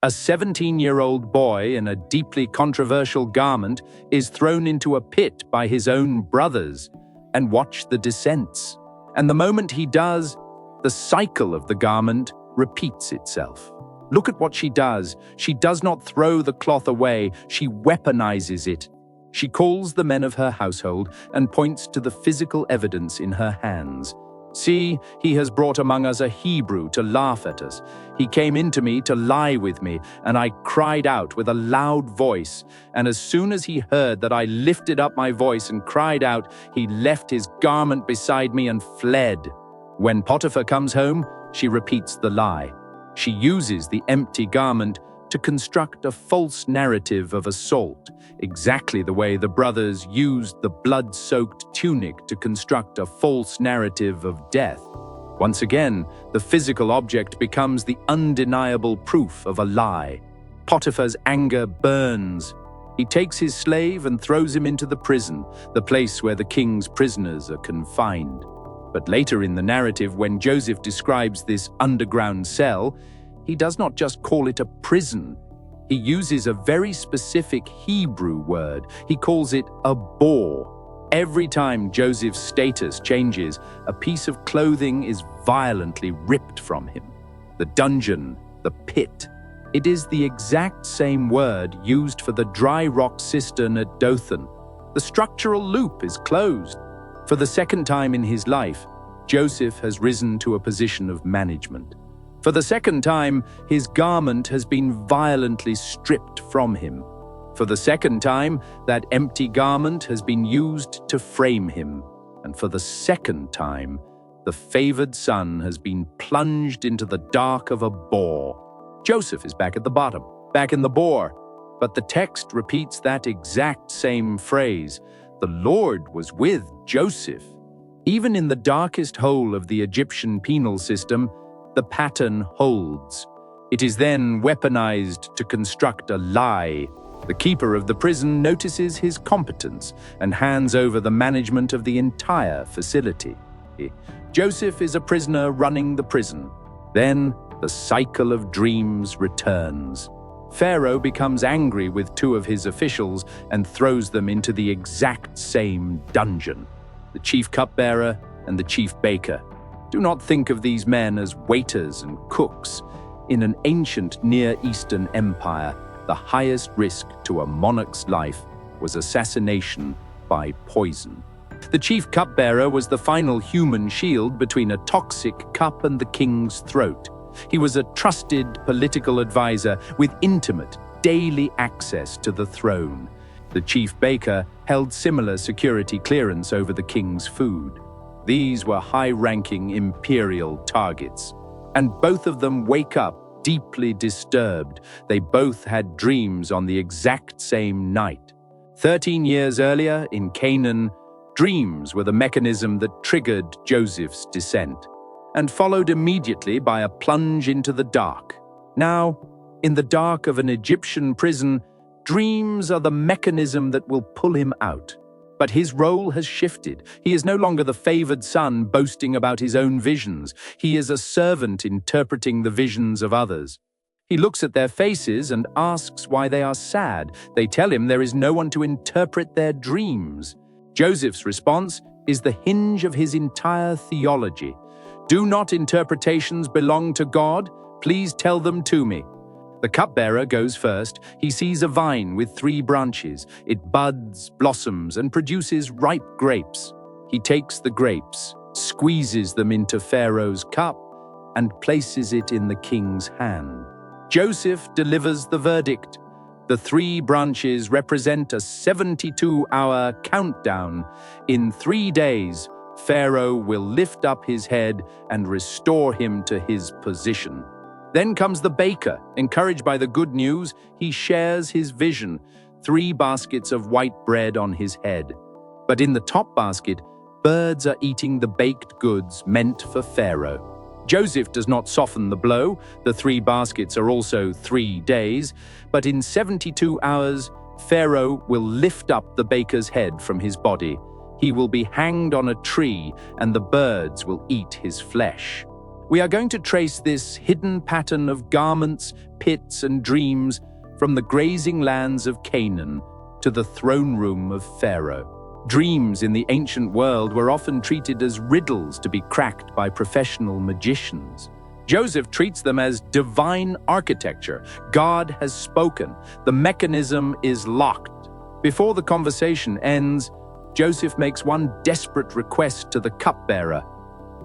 A 17-year-old boy in a deeply controversial garment is thrown into a pit by his own brothers, and watch the descents. And the moment he does, the cycle of the garment repeats itself. Look at what she does. She does not throw the cloth away, she weaponizes it. She calls the men of her household and points to the physical evidence in her hands. See, he has brought among us a Hebrew to laugh at us. He came into me to lie with me, and I cried out with a loud voice. And as soon as he heard that I lifted up my voice and cried out, he left his garment beside me and fled. When Potiphar comes home, she repeats the lie. She uses the empty garment to construct a false narrative of assault, exactly the way the brothers used the blood-soaked tunic to construct a false narrative of death. Once again, the physical object becomes the undeniable proof of a lie. Potiphar's anger burns. He takes his slave and throws him into the prison, the place where the king's prisoners are confined. But later in the narrative, when Joseph describes this underground cell, he does not just call it a prison. He uses a very specific Hebrew word. He calls it a bore. Every time Joseph's status changes, a piece of clothing is violently ripped from him. The dungeon, the pit. It is the exact same word used for the dry rock cistern at Dothan. The structural loop is closed. For the second time in his life, Joseph has risen to a position of management. For the second time, his garment has been violently stripped from him. For the second time, that empty garment has been used to frame him. And for the second time, the favored son has been plunged into the dark of a bore. Joseph is back at the bottom, back in the bore. But the text repeats that exact same phrase. The Lord was with Joseph. Even in the darkest hole of the Egyptian penal system, the pattern holds. It is then weaponized to construct a lie. The keeper of the prison notices his competence and hands over the management of the entire facility. Joseph is a prisoner running the prison. Then the cycle of dreams returns. Pharaoh becomes angry with two of his officials and throws them into the exact same dungeon. The chief cupbearer and the chief baker. Do not think of these men as waiters and cooks. In an ancient Near Eastern empire, the highest risk to a monarch's life was assassination by poison. The chief cupbearer was the final human shield between a toxic cup and the king's throat. He was a trusted political advisor with intimate, daily access to the throne. The chief baker held similar security clearance over the king's food. These were high-ranking imperial targets, and both of them wake up deeply disturbed. They both had dreams on the exact same night. 13 years earlier, in Canaan, dreams were the mechanism that triggered Joseph's descent, and followed immediately by a plunge into the dark. Now, in the dark of an Egyptian prison, dreams are the mechanism that will pull him out. But his role has shifted. He is no longer the favored son boasting about his own visions. He is a servant interpreting the visions of others. He looks at their faces and asks why they are sad. They tell him there is no one to interpret their dreams. Joseph's response is the hinge of his entire theology. Do not interpretations belong to God? Please tell them to me. The cupbearer goes first. He sees a vine with 3 branches. It buds, blossoms, and produces ripe grapes. He takes the grapes, squeezes them into Pharaoh's cup, and places it in the king's hand. Joseph delivers the verdict. The 3 branches represent a 72-hour countdown. In 3 days, Pharaoh will lift up his head and restore him to his position. Then comes the baker. Encouraged by the good news, he shares his vision, 3 baskets of white bread on his head. But in the top basket, birds are eating the baked goods meant for Pharaoh. Joseph does not soften the blow. The 3 baskets are also 3 days, but in 72 hours, Pharaoh will lift up the baker's head from his body. He will be hanged on a tree, and the birds will eat his flesh. We are going to trace this hidden pattern of garments, pits, and dreams from the grazing lands of Canaan to the throne room of Pharaoh. Dreams in the ancient world were often treated as riddles to be cracked by professional magicians. Joseph treats them as divine architecture. God has spoken. The mechanism is locked. Before the conversation ends, Joseph makes one desperate request to the cupbearer.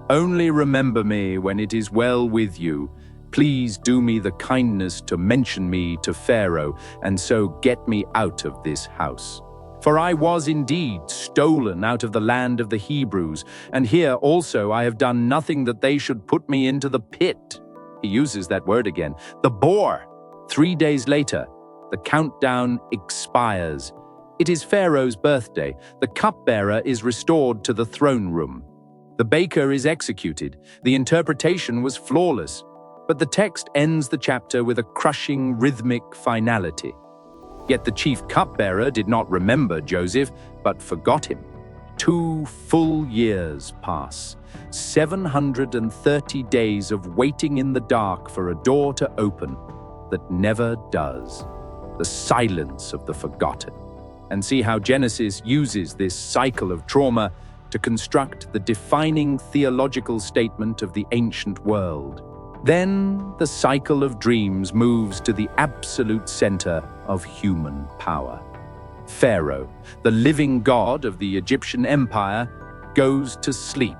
"Only remember me when it is well with you. Please do me the kindness to mention me to Pharaoh, and so get me out of this house. For I was indeed stolen out of the land of the Hebrews, and here also I have done nothing that they should put me into the pit." He uses that word again, the bore. 3 days later, the countdown expires. It is Pharaoh's birthday. The cupbearer is restored to the throne room. The baker is executed. The interpretation was flawless, but the text ends the chapter with a crushing rhythmic finality. Yet the chief cupbearer did not remember Joseph, but forgot him. 2 full years pass, 730 days of waiting in the dark for a door to open that never does. The silence of the forgotten. And see how Genesis uses this cycle of trauma to construct the defining theological statement of the ancient world. Then the cycle of dreams moves to the absolute center of human power. Pharaoh, the living god of the Egyptian empire, goes to sleep.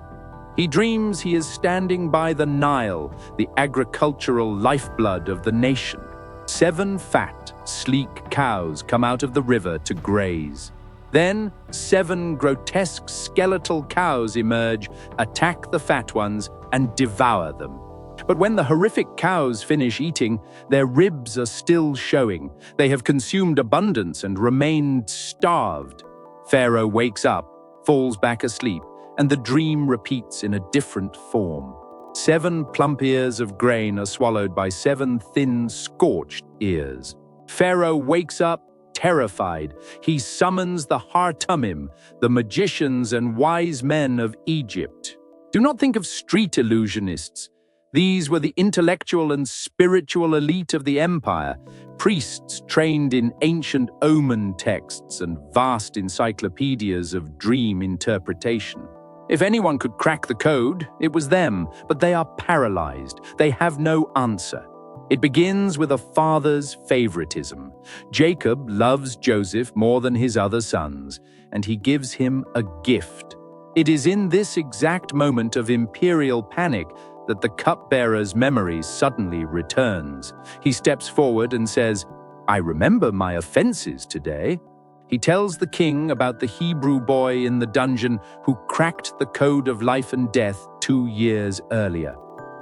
He dreams he is standing by the Nile, the agricultural lifeblood of the nation. 7 fat, sleek cows come out of the river to graze. Then 7 grotesque skeletal cows emerge, attack the fat ones, and devour them. But when the horrific cows finish eating, their ribs are still showing. They have consumed abundance and remained starved. Pharaoh wakes up, falls back asleep, and the dream repeats in a different form. 7 plump ears of grain are swallowed by 7 thin, scorched ears. Pharaoh wakes up terrified. He summons the Hartumim, the magicians and wise men of Egypt. Do not think of street illusionists. These were the intellectual and spiritual elite of the empire, priests trained in ancient omen texts and vast encyclopedias of dream interpretation. If anyone could crack the code, it was them, but they are paralyzed. They have no answer. It begins with a father's favoritism. Jacob loves Joseph more than his other sons, and he gives him a gift. It is in this exact moment of imperial panic that the cupbearer's memory suddenly returns. He steps forward and says, "I remember my offenses today." He tells the king about the Hebrew boy in the dungeon who cracked the code of life and death 2 years earlier.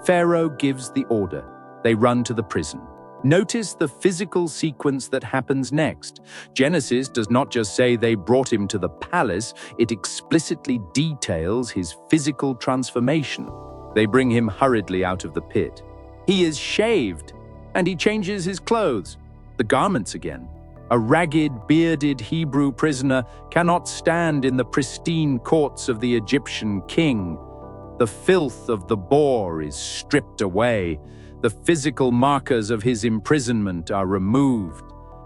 Pharaoh gives the order. They run to the prison. Notice the physical sequence that happens next. Genesis does not just say they brought him to the palace, it explicitly details his physical transformation. They bring him hurriedly out of the pit. He is shaved, and he changes his clothes, the garments again. A ragged, bearded Hebrew prisoner cannot stand in the pristine courts of the Egyptian king. The filth of the boar is stripped away. The physical markers of his imprisonment are removed.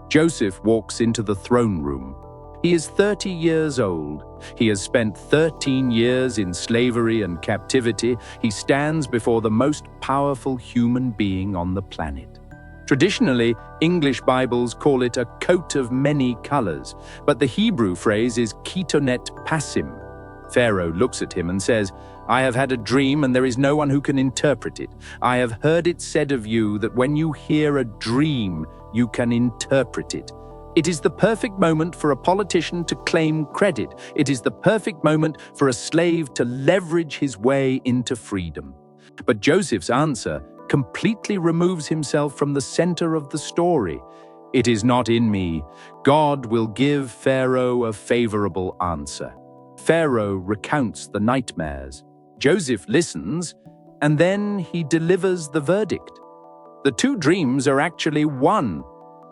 Joseph walks into the throne room. He is 30 years old. He has spent 13 years in slavery and captivity. He stands before the most powerful human being on the planet. Traditionally, English Bibles call it a coat of many colors, but the Hebrew phrase is ketonet passim. Pharaoh looks at him and says, "I have had a dream and there is no one who can interpret it. I have heard it said of you that when you hear a dream, you can interpret it. It is the perfect moment for a politician to claim credit. It is the perfect moment for a slave to leverage his way into freedom." But Joseph's answer completely removes himself from the center of the story. "It is not in me. God will give Pharaoh a favorable answer." Pharaoh recounts the nightmares. Joseph listens, and then he delivers the verdict. The 2 dreams are actually one.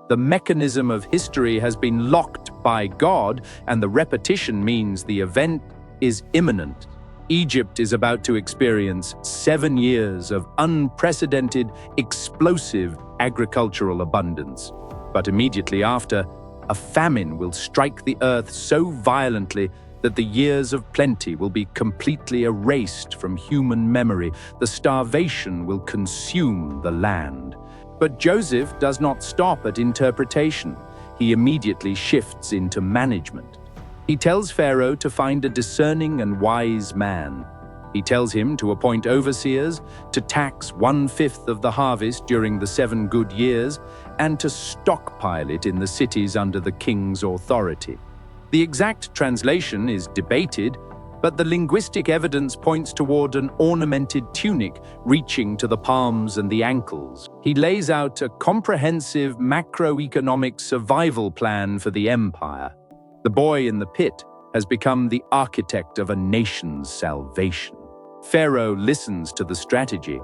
The mechanism of history has been locked by God, and the repetition means the event is imminent. Egypt is about to experience 7 years of unprecedented, explosive agricultural abundance. But immediately after, a famine will strike the earth so violently that the years of plenty will be completely erased from human memory. The starvation will consume the land. But Joseph does not stop at interpretation. He immediately shifts into management. He tells Pharaoh to find a discerning and wise man. He tells him to appoint overseers, to tax 1/5 of the harvest during the 7 good years, and to stockpile it in the cities under the king's authority. The exact translation is debated, but the linguistic evidence points toward an ornamented tunic reaching to the palms and the ankles. He lays out a comprehensive macroeconomic survival plan for the empire. The boy in the pit has become the architect of a nation's salvation. Pharaoh listens to the strategy.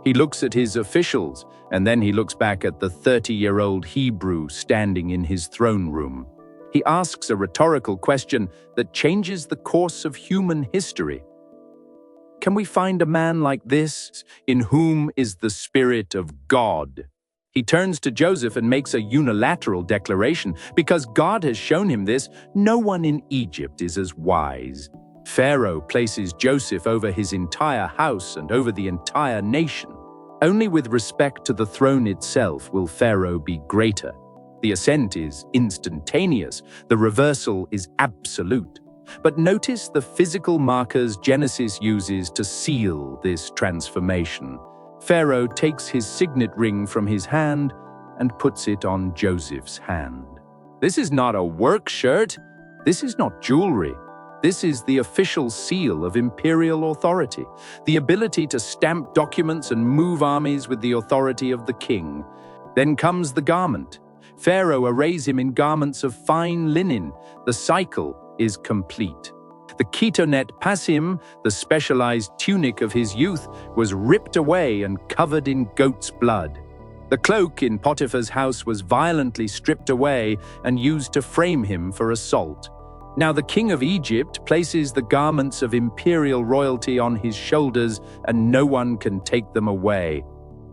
He looks at his officials, and then he looks back at the 30-year-old Hebrew standing in his throne room. He asks a rhetorical question that changes the course of human history. Can we find a man like this, in whom is the Spirit of God? He turns to Joseph and makes a unilateral declaration. Because God has shown him this, no one in Egypt is as wise. Pharaoh places Joseph over his entire house and over the entire nation. Only with respect to the throne itself will Pharaoh be greater. The ascent is instantaneous, the reversal is absolute. But notice the physical markers Genesis uses to seal this transformation. Pharaoh takes his signet ring from his hand and puts it on Joseph's hand. This is not a work shirt. This is not jewelry. This is the official seal of imperial authority, the ability to stamp documents and move armies with the authority of the king. Then comes the garment. Pharaoh arrays him in garments of fine linen. The cycle is complete. The ketonet passim, the specialized tunic of his youth, was ripped away and covered in goat's blood. The cloak in Potiphar's house was violently stripped away and used to frame him for assault. Now the king of Egypt places the garments of imperial royalty on his shoulders, and no one can take them away.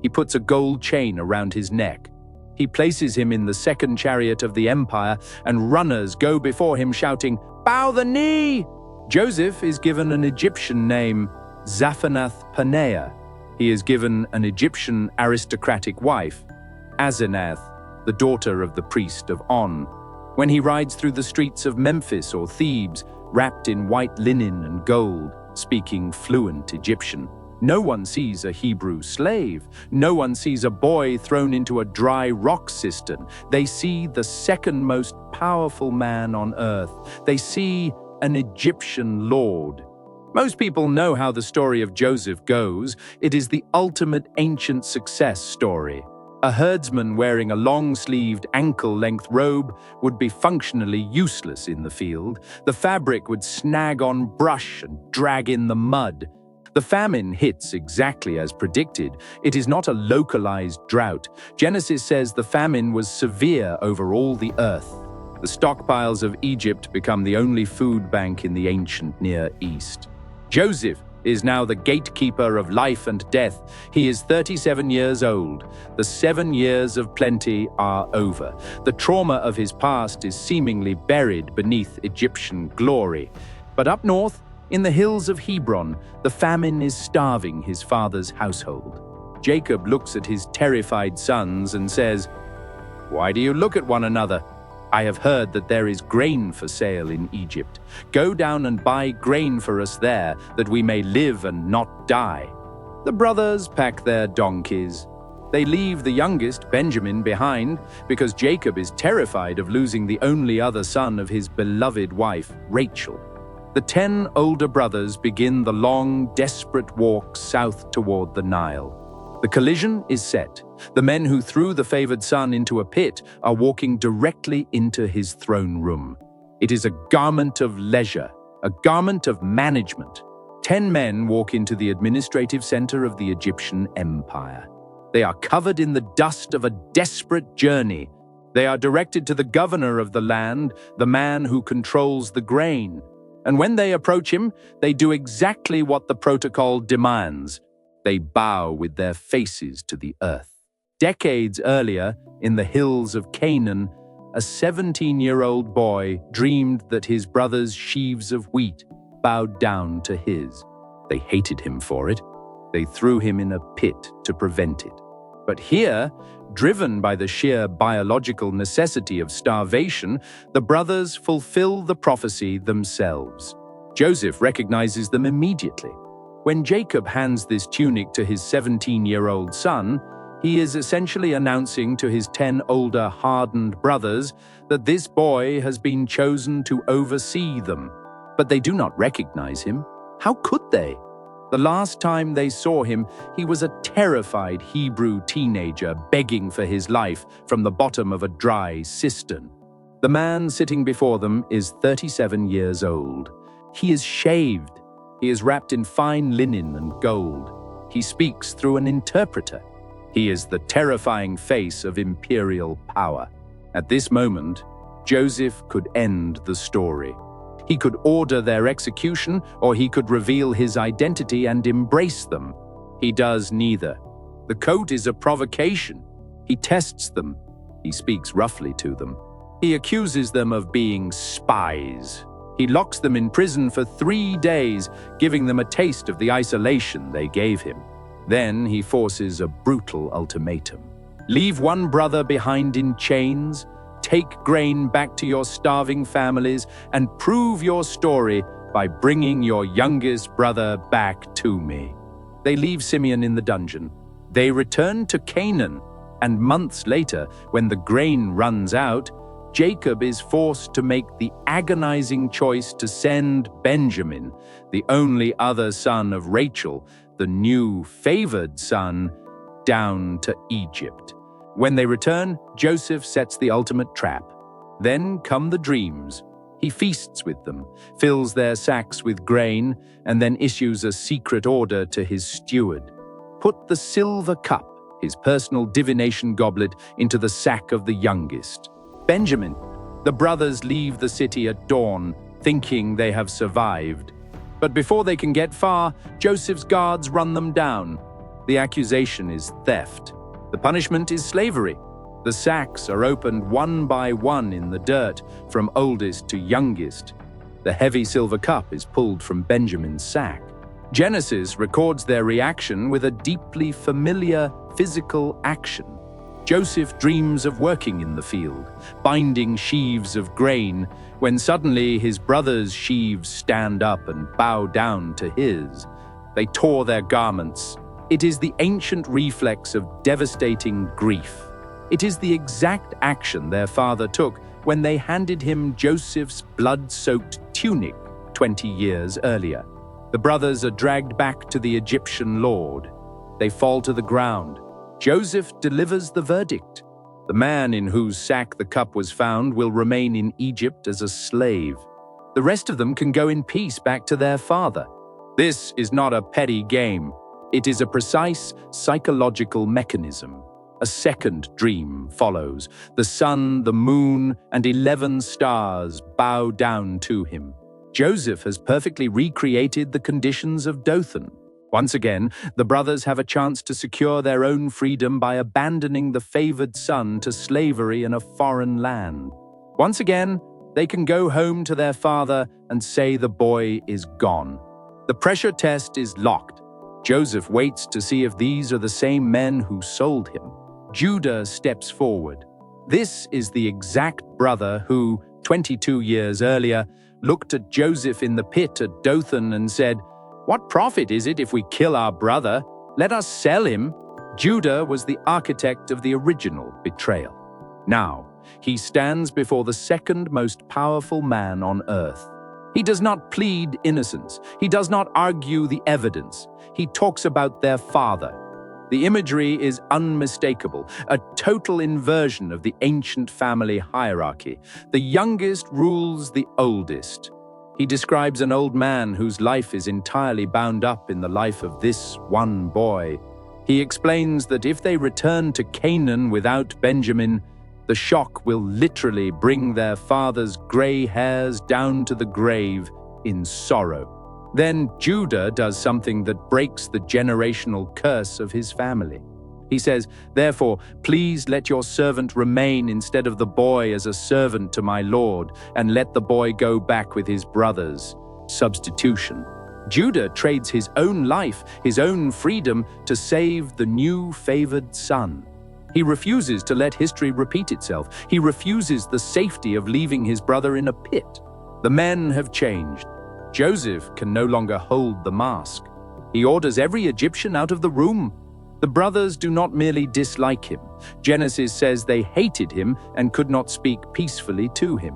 He puts a gold chain around his neck. He places him in the second chariot of the empire, and runners go before him shouting, "Bow the knee!" Joseph is given an Egyptian name, Zaphanath-Paneah. He is given an Egyptian aristocratic wife, Asenath, the daughter of the priest of On. When he rides through the streets of Memphis or Thebes, wrapped in white linen and gold, speaking fluent Egyptian, no one sees a Hebrew slave. No one sees a boy thrown into a dry rock cistern. They see the second most powerful man on earth. They see an Egyptian lord. Most people know how the story of Joseph goes. It is the ultimate ancient success story. A herdsman wearing a long-sleeved, ankle-length robe would be functionally useless in the field. The fabric would snag on brush and drag in the mud. The famine hits exactly as predicted. It is not a localized drought. Genesis says the famine was severe over all the earth. The stockpiles of Egypt become the only food bank in the ancient Near East. Joseph is now the gatekeeper of life and death. He is 37 years old. The 7 years of plenty are over. The trauma of his past is seemingly buried beneath Egyptian glory. But up north, in the hills of Hebron, the famine is starving his father's household. Jacob looks at his terrified sons and says, "Why do you look at one another? I have heard that there is grain for sale in Egypt. Go down and buy grain for us there, that we may live and not die." The brothers pack their donkeys. They leave the youngest, Benjamin, behind because Jacob is terrified of losing the only other son of his beloved wife, Rachel. The 10 older brothers begin the long, desperate walk south toward the Nile. The collision is set. The men who threw the favored son into a pit are walking directly into his throne room. It is a garment of leisure, a garment of management. 10 men walk into the administrative center of the Egyptian empire. They are covered in the dust of a desperate journey. They are directed to the governor of the land, the man who controls the grain. And when they approach him, they do exactly what the protocol demands. They bow with their faces to the earth. Decades earlier, in the hills of Canaan, a 17-year-old boy dreamed that his brother's sheaves of wheat bowed down to his. They hated him for it. They threw him in a pit to prevent it. But here, driven by the sheer biological necessity of starvation, the brothers fulfill the prophecy themselves. Joseph recognizes them immediately. When Jacob hands this tunic to his 17-year-old son, he is essentially announcing to his 10 older, hardened brothers that this boy has been chosen to oversee them. But they do not recognize him. How could they? The last time they saw him, he was a terrified Hebrew teenager begging for his life from the bottom of a dry cistern. The man sitting before them is 37 years old. He is shaved. He is wrapped in fine linen and gold. He speaks through an interpreter. He is the terrifying face of imperial power. At this moment, Joseph could end the story. He could order their execution, or he could reveal his identity and embrace them. He does neither. The coat is a provocation. He tests them. He speaks roughly to them. He accuses them of being spies. He locks them in prison for 3 days, giving them a taste of the isolation they gave him. Then he forces a brutal ultimatum. Leave one brother behind in chains, take grain back to your starving families, and prove your story by bringing your youngest brother back to me. They leave Simeon in the dungeon. They return to Canaan, and months later, when the grain runs out, Jacob is forced to make the agonizing choice to send Benjamin, the only other son of Rachel, the new favored son, down to Egypt. When they return, Joseph sets the ultimate trap. Then come the dreams. He feasts with them, fills their sacks with grain, and then issues a secret order to his steward. Put the silver cup, his personal divination goblet, into the sack of the youngest, Benjamin. The brothers leave the city at dawn, thinking they have survived. But before they can get far, Joseph's guards run them down. The accusation is theft. The punishment is slavery. The sacks are opened one by one in the dirt, from oldest to youngest. The heavy silver cup is pulled from Benjamin's sack. Genesis records their reaction with a deeply familiar physical action. Joseph dreams of working in the field, binding sheaves of grain, when suddenly his brothers' sheaves stand up and bow down to his. They tore their garments. It is the ancient reflex of devastating grief. It is the exact action their father took when they handed him Joseph's blood-soaked tunic 20 years earlier. The brothers are dragged back to the Egyptian lord. They fall to the ground. Joseph delivers the verdict. The man in whose sack the cup was found will remain in Egypt as a slave. The rest of them can go in peace back to their father. This is not a petty game. It is a precise psychological mechanism. A second dream follows. The sun, the moon, and 11 stars bow down to him. Joseph has perfectly recreated the conditions of Dothan. Once again, the brothers have a chance to secure their own freedom by abandoning the favored son to slavery in a foreign land. Once again, they can go home to their father and say the boy is gone. The pressure test is locked. Joseph waits to see if these are the same men who sold him. Judah steps forward. This is the exact brother who, 22 years earlier, looked at Joseph in the pit at Dothan and said, "What profit is it if we kill our brother? Let us sell him." Judah was the architect of the original betrayal. Now, he stands before the second most powerful man on earth. He does not plead innocence. He does not argue the evidence. He talks about their father. The imagery is unmistakable, a total inversion of the ancient family hierarchy. The youngest rules the oldest. He describes an old man whose life is entirely bound up in the life of this one boy. He explains that if they return to Canaan without Benjamin, the shock will literally bring their father's gray hairs down to the grave in sorrow. Then Judah does something that breaks the generational curse of his family. He says, "Therefore, please let your servant remain instead of the boy as a servant to my lord, and let the boy go back with his brothers." Substitution. Judah trades his own life, his own freedom, to save the new favored son. He refuses to let history repeat itself. He refuses the safety of leaving his brother in a pit. The men have changed. Joseph can no longer hold the mask. He orders every Egyptian out of the room. The brothers do not merely dislike him. Genesis says they hated him and could not speak peacefully to him.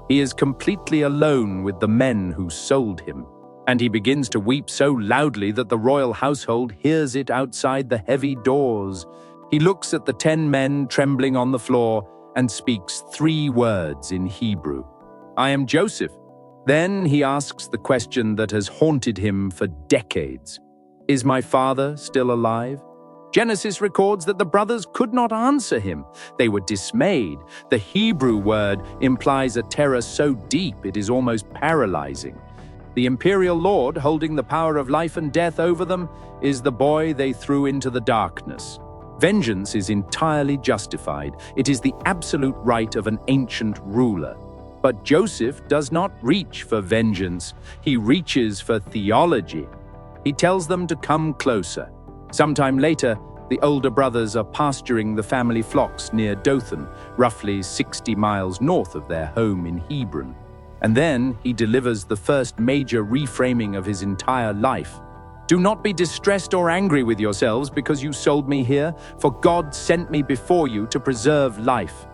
He is completely alone with the men who sold him. And he begins to weep so loudly that the royal household hears it outside the heavy doors. He looks at the 10 men trembling on the floor and speaks 3 words in Hebrew. "I am Joseph." Then he asks the question that has haunted him for decades. "Is my father still alive?" Genesis records that the brothers could not answer him. They were dismayed. The Hebrew word implies a terror so deep it is almost paralyzing. The imperial lord, holding the power of life and death over them, is the boy they threw into the darkness. Vengeance is entirely justified. It is the absolute right of an ancient ruler. But Joseph does not reach for vengeance. He reaches for theology. He tells them to come closer. Sometime later, the older brothers are pasturing the family flocks near Dothan, roughly 60 miles north of their home in Hebron. And then he delivers the first major reframing of his entire life. "Do not be distressed or angry with yourselves because you sold me here, for God sent me before you to preserve life."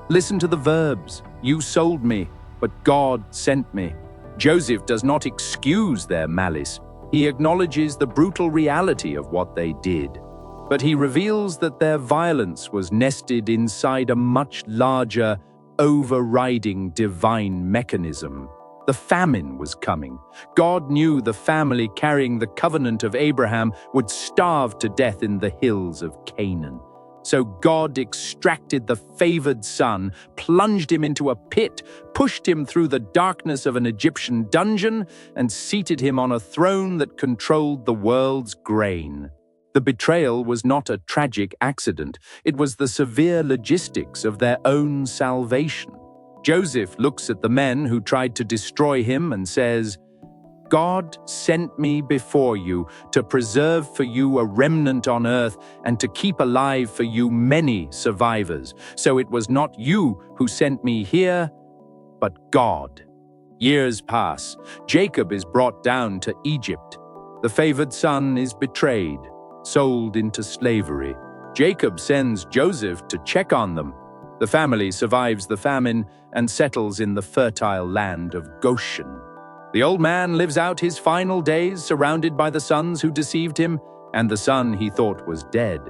Listen to the verbs. You sold me, but God sent me. Joseph does not excuse their malice. He acknowledges the brutal reality of what they did. But he reveals that their violence was nested inside a much larger, overriding divine mechanism. The famine was coming. God knew the family carrying the covenant of Abraham would starve to death in the hills of Canaan. So God extracted the favored son, plunged him into a pit, pushed him through the darkness of an Egyptian dungeon, and seated him on a throne that controlled the world's grain. The betrayal was not a tragic accident. It was the severe logistics of their own salvation. Joseph looks at the men who tried to destroy him and says, "God sent me before you to preserve for you a remnant on earth and to keep alive for you many survivors. So it was not you who sent me here, but God." Years pass. Jacob is brought down to Egypt. The favored son is betrayed, sold into slavery. Jacob sends Joseph to check on them. The family survives the famine and settles in the fertile land of Goshen. The old man lives out his final days surrounded by the sons who deceived him and the son he thought was dead.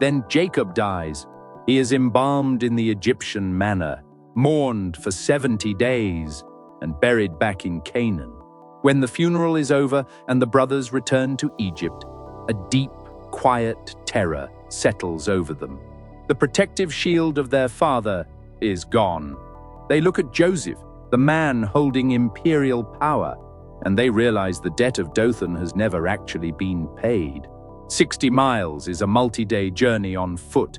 Then Jacob dies. He is embalmed in the Egyptian manner, mourned for 70 days, and buried back in Canaan. When the funeral is over and the brothers return to Egypt, a deep, quiet terror settles over them. The protective shield of their father is gone. They look at Joseph, the man holding imperial power, and they realize the debt of Dothan has never actually been paid. 60 miles is a multi-day journey on foot.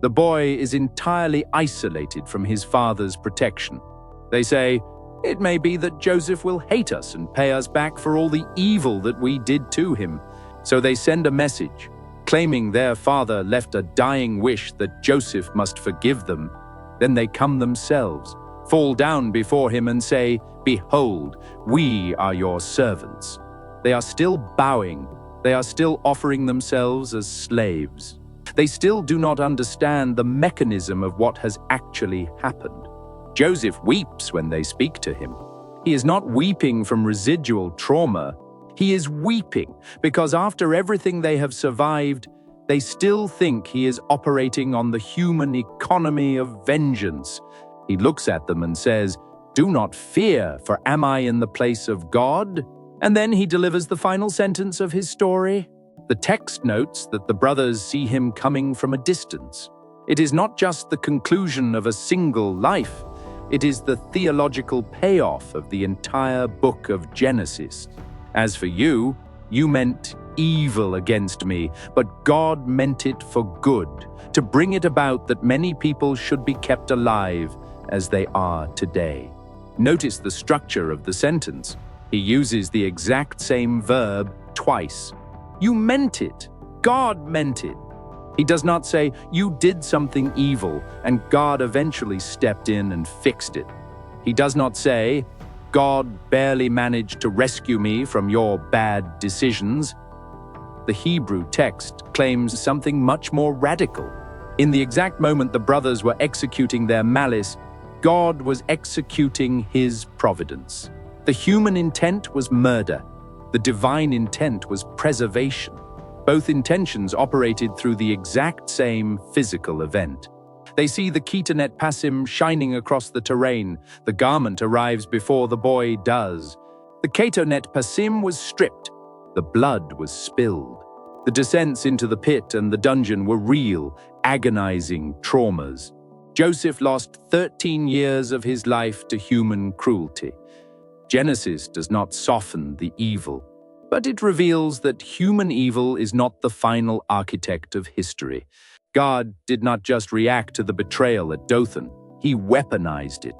The boy is entirely isolated from his father's protection. They say, "It may be that Joseph will hate us and pay us back for all the evil that we did to him." So they send a message, claiming their father left a dying wish that Joseph must forgive them. Then they come themselves, fall down before him and say, "Behold, we are your servants." They are still bowing. They are still offering themselves as slaves. They still do not understand the mechanism of what has actually happened. Joseph weeps when they speak to him. He is not weeping from residual trauma. He is weeping because after everything they have survived, they still think he is operating on the human economy of vengeance. He looks at them and says, "Do not fear, for am I in the place of God?" And then he delivers the final sentence of his story. The text notes that the brothers see him coming from a distance. It is not just the conclusion of a single life, It is the theological payoff of the entire book of Genesis. As for you, you meant evil against me, but God meant it for good, to bring it about that many people should be kept alive as they are today. Notice the structure of the sentence. He uses the exact same verb twice. You meant it. God meant it. He does not say, you did something evil, and God eventually stepped in and fixed it. He does not say, God barely managed to rescue me from your bad decisions. The Hebrew text claims something much more radical. In the exact moment the brothers were executing their malice, God was executing his providence. The human intent was murder. The divine intent was preservation. Both intentions operated through the exact same physical event. They see the ketonet passim shining across the terrain. The garment arrives before the boy does. The ketonet passim was stripped. The blood was spilled. The descents into the pit and the dungeon were real, agonizing traumas. Joseph lost 13 years of his life to human cruelty. Genesis does not soften the evil, but it reveals that human evil is not the final architect of history. God did not just react to the betrayal at Dothan, he weaponized it.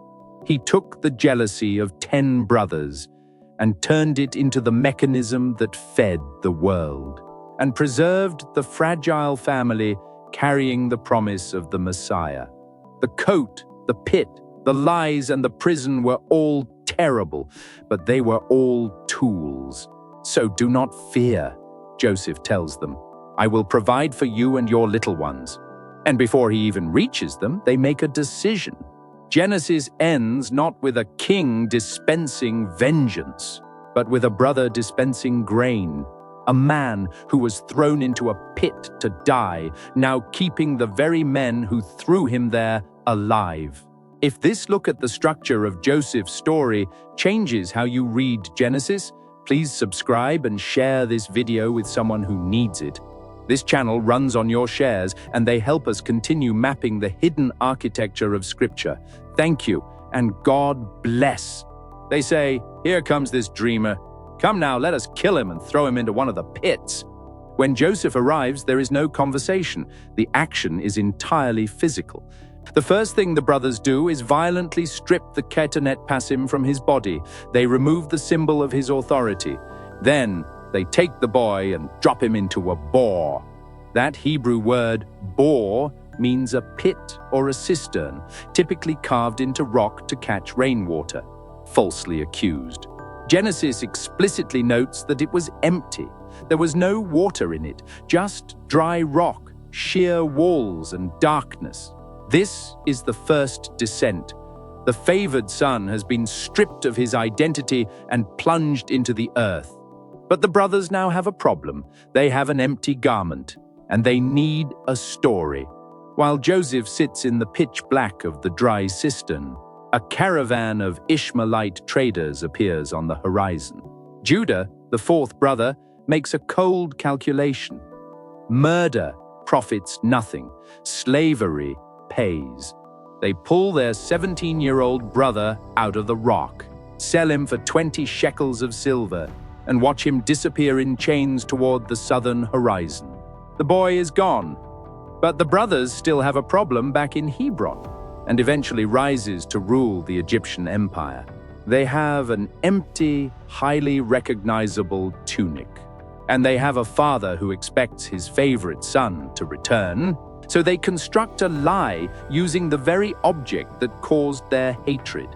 He took the jealousy of 10 brothers and turned it into the mechanism that fed the world, and preserved the fragile family carrying the promise of the Messiah. The coat, the pit, the lies, and the prison were all terrible, but they were all tools. So do not fear, Joseph tells them. I will provide for you and your little ones. And before he even reaches them, they make a decision. Genesis ends not with a king dispensing vengeance, but with a brother dispensing grain. A man who was thrown into a pit to die, now keeping the very men who threw him there alive. If this look at the structure of Joseph's story changes how you read Genesis, please subscribe and share this video with someone who needs it. This channel runs on your shares, and they help us continue mapping the hidden architecture of Scripture. Thank you, and God bless. They say, here comes this dreamer. Come now, let us kill him and throw him into one of the pits. When Joseph arrives, there is no conversation. The action is entirely physical. The first thing the brothers do is violently strip the ketonet passim from his body. They remove the symbol of his authority. Then they take the boy and drop him into a bore. That Hebrew word, bore, means a pit or a cistern, typically carved into rock to catch rainwater. Falsely accused. Genesis explicitly notes that it was empty. There was no water in it, just dry rock, sheer walls, and darkness. This is the first descent. The favored son has been stripped of his identity and plunged into the earth. But the brothers now have a problem. They have an empty garment, and they need a story. While Joseph sits in the pitch black of the dry cistern, a caravan of Ishmaelite traders appears on the horizon. Judah, the fourth brother, makes a cold calculation. Murder profits nothing. Slavery pays. They pull their 17-year-old brother out of the rock, sell him for 20 shekels of silver, and watch him disappear in chains toward the southern horizon. The boy is gone, but the brothers still have a problem back in Hebron, and eventually rises to rule the Egyptian empire. They have an empty, highly recognizable tunic, and they have a father who expects his favorite son to return, so they construct a lie using the very object that caused their hatred.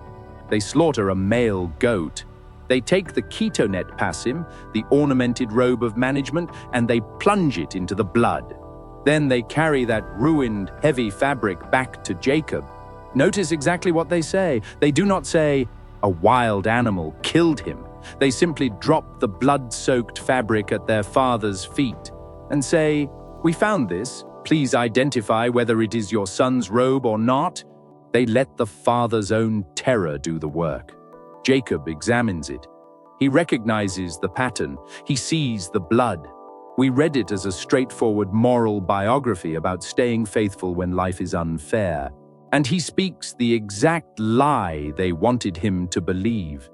They slaughter a male goat. They take the ketonet passim, the ornamented robe of management, and they plunge it into the blood. Then they carry that ruined, heavy fabric back to Jacob. Notice exactly what they say. They do not say, a wild animal killed him. They simply drop the blood-soaked fabric at their father's feet and say, we found this. Please identify whether it is your son's robe or not. They let the father's own terror do the work. Jacob examines it. He recognizes the pattern. He sees the blood. We read it as a straightforward moral biography about staying faithful when life is unfair. And he speaks the exact lie they wanted him to believe.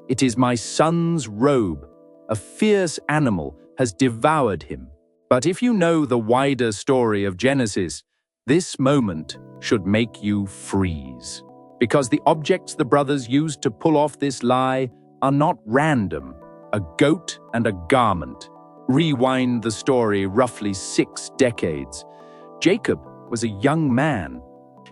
"It is my son's robe. A fierce animal has devoured him." But if you know the wider story of Genesis, this moment should make you freeze. Because the objects the brothers used to pull off this lie are not random: a goat and a garment. Rewind the story roughly 6 decades. Jacob was a young man.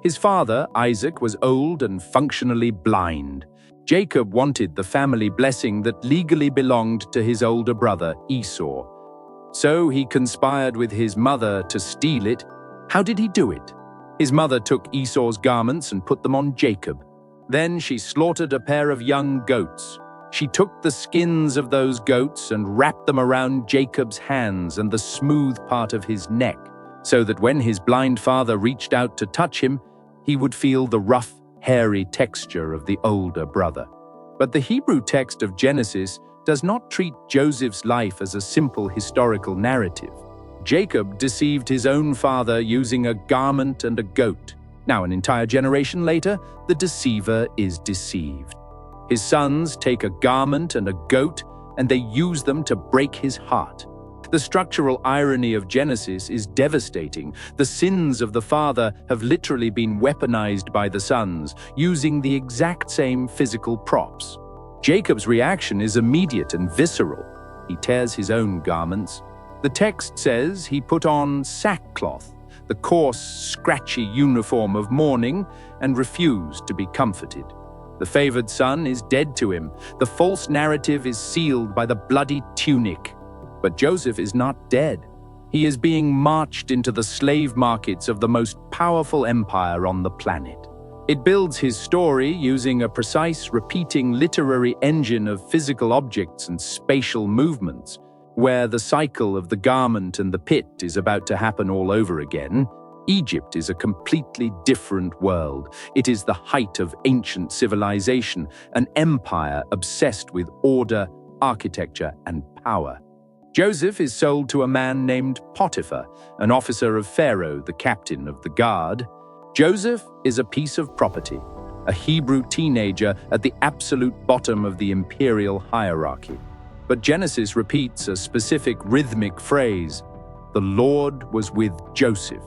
His father, Isaac, was old and functionally blind. Jacob wanted the family blessing that legally belonged to his older brother, Esau. So he conspired with his mother to steal it. How did he do it? His mother took Esau's garments and put them on Jacob. Then she slaughtered a pair of young goats. She took the skins of those goats and wrapped them around Jacob's hands and the smooth part of his neck, so that when his blind father reached out to touch him, he would feel the rough, hairy texture of the older brother. But the Hebrew text of Genesis does not treat Joseph's life as a simple historical narrative. Jacob deceived his own father using a garment and a goat. Now, an entire generation later, the deceiver is deceived. His sons take a garment and a goat, and they use them to break his heart. The structural irony of Genesis is devastating. The sins of the father have literally been weaponized by the sons, using the exact same physical props. Jacob's reaction is immediate and visceral. He tears his own garments. The text says he put on sackcloth, the coarse, scratchy uniform of mourning, and refused to be comforted. The favored son is dead to him. The false narrative is sealed by the bloody tunic. But Joseph is not dead. He is being marched into the slave markets of the most powerful empire on the planet. It builds his story using a precise, repeating literary engine of physical objects and spatial movements. Where the cycle of the garment and the pit is about to happen all over again, Egypt is a completely different world. It is the height of ancient civilization, an empire obsessed with order, architecture, and power. Joseph is sold to a man named Potiphar, an officer of Pharaoh, the captain of the guard. Joseph is a piece of property, a Hebrew teenager at the absolute bottom of the imperial hierarchy. But Genesis repeats a specific rhythmic phrase: "The Lord was with Joseph."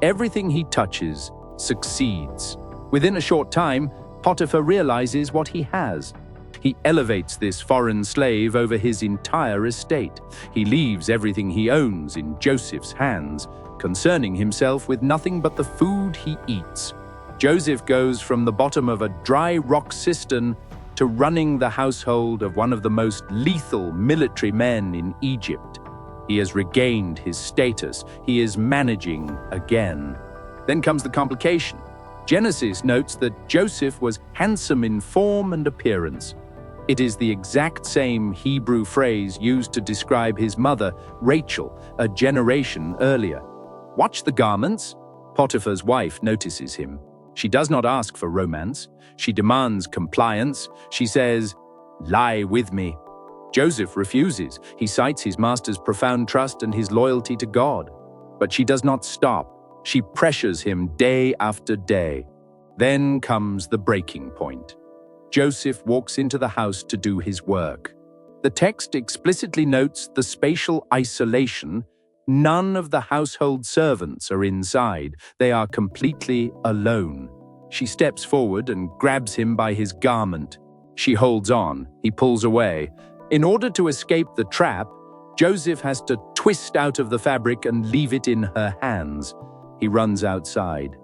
Everything he touches succeeds. Within a short time, Potiphar realizes what he has. He elevates this foreign slave over his entire estate. He leaves everything he owns in Joseph's hands, concerning himself with nothing but the food he eats. Joseph goes from the bottom of a dry rock cistern to running the household of one of the most lethal military men in Egypt. He has regained his status. He is managing again. Then comes the complication. Genesis notes that Joseph was handsome in form and appearance. It is the exact same Hebrew phrase used to describe his mother, Rachel, a generation earlier. "Watch the garments." Potiphar's wife notices him. She does not ask for romance. She demands compliance. She says, "Lie with me." Joseph refuses. He cites his master's profound trust and his loyalty to God. But she does not stop. She pressures him day after day. Then comes the breaking point. Joseph walks into the house to do his work. The text explicitly notes the spatial isolation. None of the household servants are inside. They are completely alone. She steps forward and grabs him by his garment. She holds on. He pulls away. In order to escape the trap, Joseph has to twist out of the fabric and leave it in her hands. He runs outside.